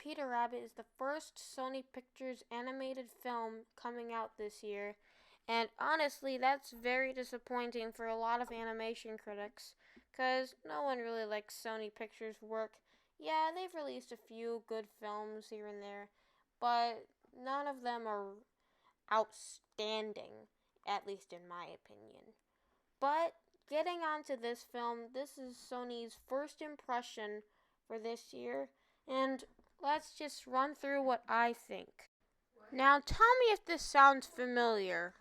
Peter Rabbit is the first Sony Pictures animated film coming out this year, and honestly, that's very disappointing for a lot of animation critics, because no one really likes Sony Pictures' work. Yeah, they've released a few good films here and there, but none of them are outstanding, at least in my opinion. But getting on to this film, this is Sony's first impression for this year, and let's just run through what I think. Now, tell me if this sounds familiar.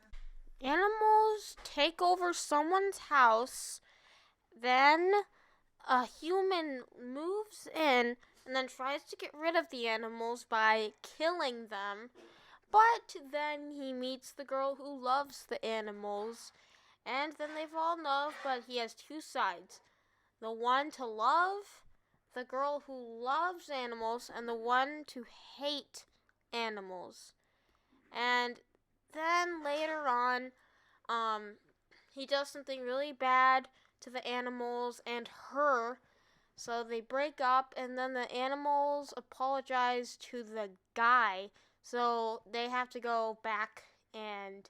Animals take over someone's house, then a human moves in and then tries to get rid of the animals by killing them. But then he meets the girl who loves the animals, and then they fall in love, but he has two sides. The one to love, the girl who loves animals, and the one to hate animals. And then later on, he does something really bad to the animals and her. So they break up, and then the animals apologize to the guy. So they have to go back and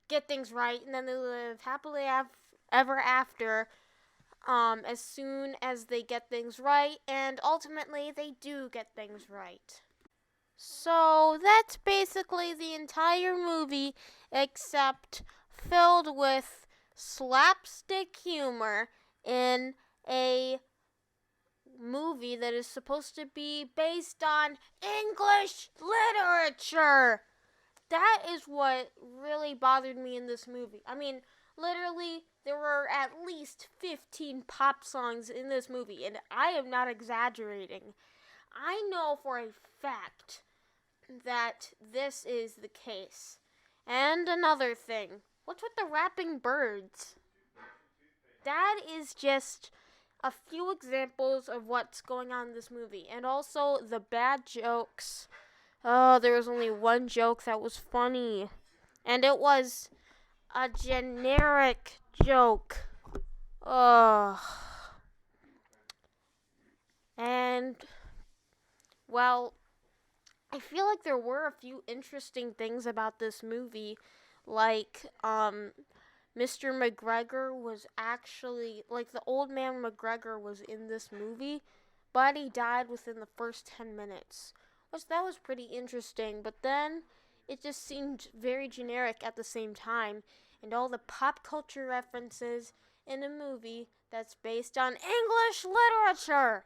get things right, and then they live happily ever after as soon as they get things right, and ultimately they do get things right. So that's basically the entire movie, except filled with slapstick humor in a movie that is supposed to be based on English literature. That is what really bothered me in this movie. I mean, literally, there were at least 15 pop songs in this movie, and I am not exaggerating. I know for a fact that this is the case. And another thing, what's with the rapping birds? That is just a few examples of what's going on in this movie, and also the bad jokes. Oh, there was only one joke that was funny, and it was a generic joke. Ugh. And, well, I feel like there were a few interesting things about this movie, like, Mr. McGregor was actually, like, the old man McGregor was in this movie, but he died within the first 10 minutes. Which that was pretty interesting, but then it just seemed very generic at the same time, and all the pop culture references in a movie that's based on English literature.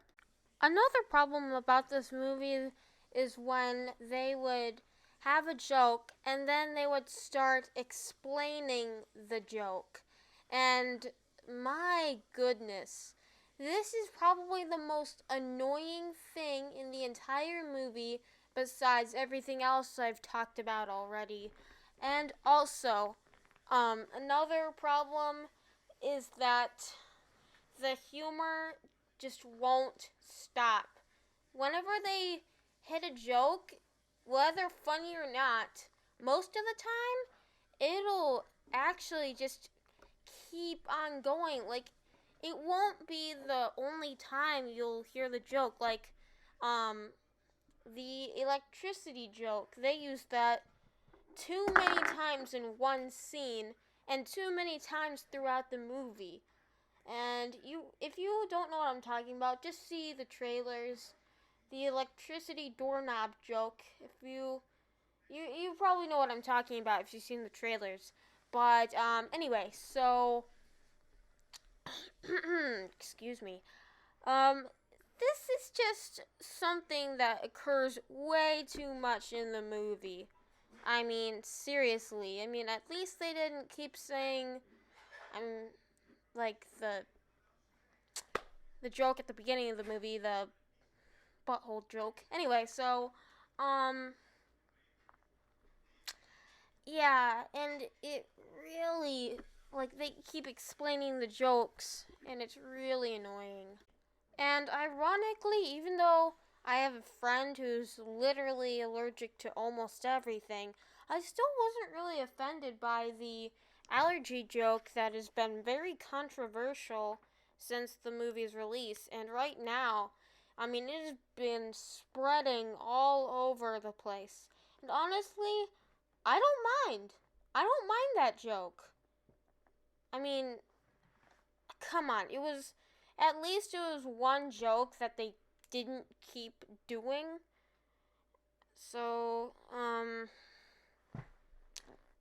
Another problem about this movie is when they would have a joke and then they would start explaining the joke. And my goodness, this is probably the most annoying thing in the entire movie besides everything else I've talked about already. And also, another problem is that the humor just won't stop. Whenever they hit a joke, whether funny or not, most of the time, it'll actually just keep on going. Like, it won't be the only time you'll hear the joke. Like, the electricity joke, they used that too many times in one scene and too many times throughout the movie. And if you don't know what I'm talking about, just see the trailers. The electricity doorknob joke, if you probably know what I'm talking about if you've seen the trailers. But anyway, so excuse me. This is just something that occurs way too much in the movie. I mean, seriously. I mean, at least they didn't keep saying, like the joke at the beginning of the movie, the butthole joke. Anyway, so, yeah, and it really, like, they keep explaining the jokes, and it's really annoying. And ironically, even though I have a friend who's literally allergic to almost everything, I still wasn't really offended by the allergy joke that has been very controversial since the movie's release. And right now, I mean, it has been spreading all over the place. And honestly, I don't mind. I don't mind that joke. I mean, come on. At least it was one joke that they didn't keep doing. So,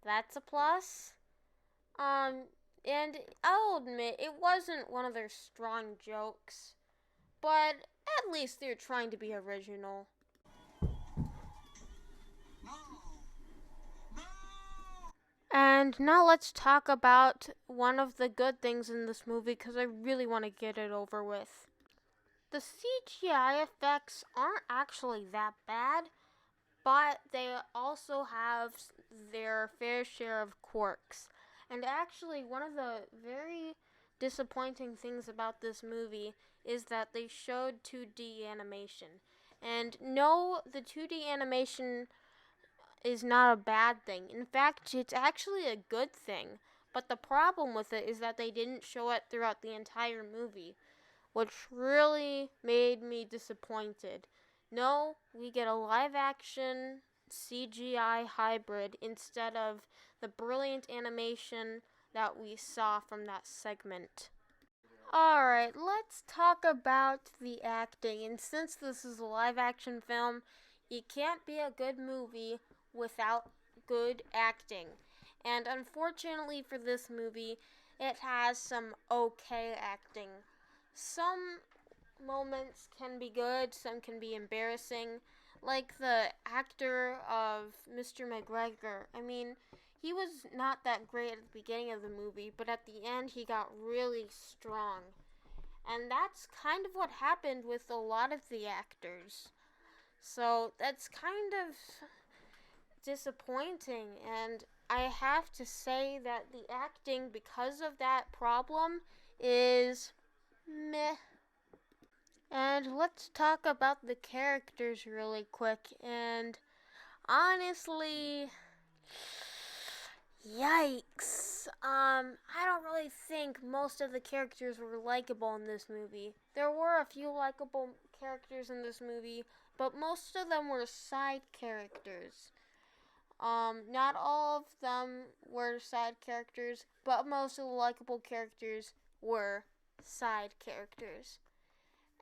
that's a plus. And I'll admit, it wasn't one of their strong jokes, but at least they're trying to be original. And now let's talk about one of the good things in this movie because I really want to get it over with. The CGI effects aren't actually that bad, but they also have their fair share of quirks. And actually, one of the very disappointing things about this movie is that they showed 2D animation. And no, the 2D animation is not a bad thing. In fact, it's actually a good thing. But the problem with it is that they didn't show it throughout the entire movie, which really made me disappointed. No, we get a live action CGI hybrid instead of the brilliant animation that we saw from that segment. Alright, let's talk about the acting. And since this is a live action film, it can't be a good movie without good acting. And unfortunately for this movie, it has some okay acting. Some moments can be good, some can be embarrassing. Like the actor of Mr. McGregor. I mean, he was not that great at the beginning of the movie, but at the end he got really strong. And that's kind of what happened with a lot of the actors. So that's kind of disappointing, and I have to say that the acting, because of that problem, is meh. And let's talk about the characters really quick. And honestly, yikes. I don't really think most of the characters were likable in this movie. There were a few likable characters in this movie, but most of them were side characters. Not all of them were side characters, but most of the likable characters were side characters.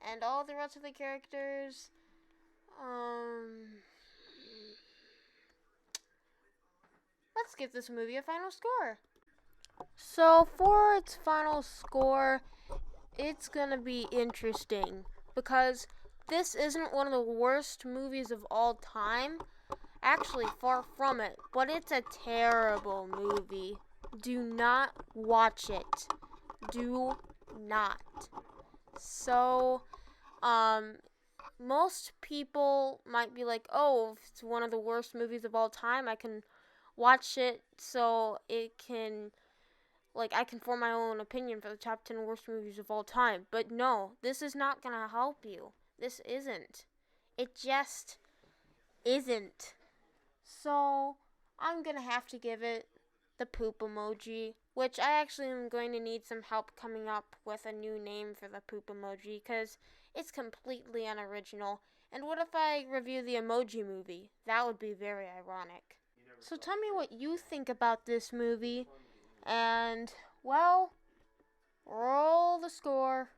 And all the rest of the characters, let's give this movie a final score. So, for its final score, it's gonna be interesting because this isn't one of the worst movies of all time. Actually, far from it, but it's a terrible movie. Do not watch it. Do not. So, most people might be like, oh, if it's one of the worst movies of all time, I can watch it so it can, like, I can form my own opinion for the top 10 worst movies of all time. But no, this is not gonna help you. This isn't. It just isn't. So, I'm gonna have to give it the poop emoji, which I actually am going to need some help coming up with a new name for the poop emoji, because it's completely unoriginal. And what if I review the Emoji Movie? That would be very ironic. So tell me what you think about this movie, and, well, roll the score.